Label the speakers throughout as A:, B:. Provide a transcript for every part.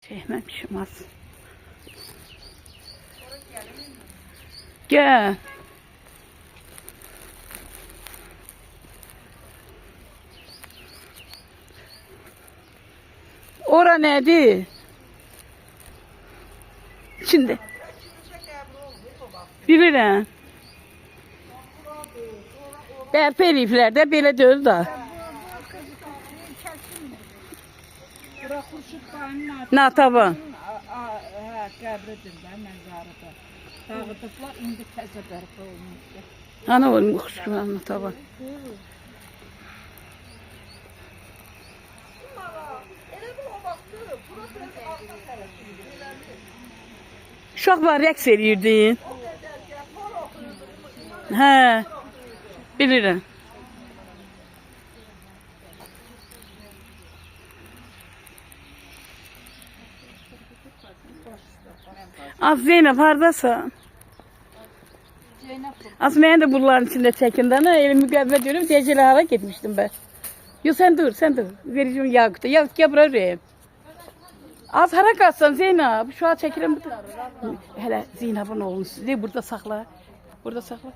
A: Çekmemişim az. Gel. Ora nedir? Şimdi. Bilirəm. Bərpa eləyiblər də, belə deyil da.
B: Bura Xurşud Xanın
A: Natavan.
B: qəbridir də, məzarıdır. Dağıdıblar, indi təzə bərpa olunmuşdur.
A: Ana olmuş kuşkular Natavan. Uşaqlar rəqs eləyirdin. Hə, bilirəm. Az Zeynep hardasan? Az mən də bunların içində çəkin də, elə müqəvvə diyorum, gecələ hara getmişdim ben. Yo sen dur, sen dur. Vereceğim Yakut'a. Yakut gel buraya. Az hara qalsan Zeynep, şu an çəkirəm burada. Hələ Zeynep'in oğlunu sizi burada saxla. Burada saxla.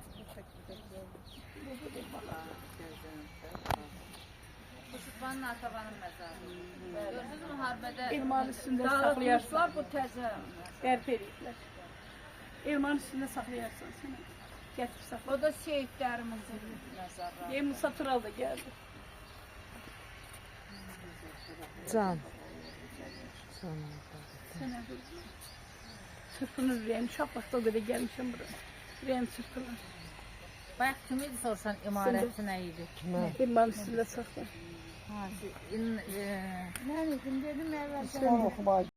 C: Xurşudxanın Natavanın məzarı. Gördünüz müharibədə
A: Elmanın üstündə saxlayarsan.
B: Bu təzə.
A: Bərpa eləyiblər. Elmanın üstündə saxlayarsan sən. Gətir saxla.
B: O da şehitlərimizin məzarı.
A: Musa Tural da gəldi.
D: Can.
A: Sənə sırtını vereyim. Şapaqda da gəlmişəm bura. Vereyim sırtını.
C: bayaq kim idi sorsan imarəti nə idi?
A: Elmanın üstündə saxla.
C: Ha,
B: Mən dedim əvvəlcə.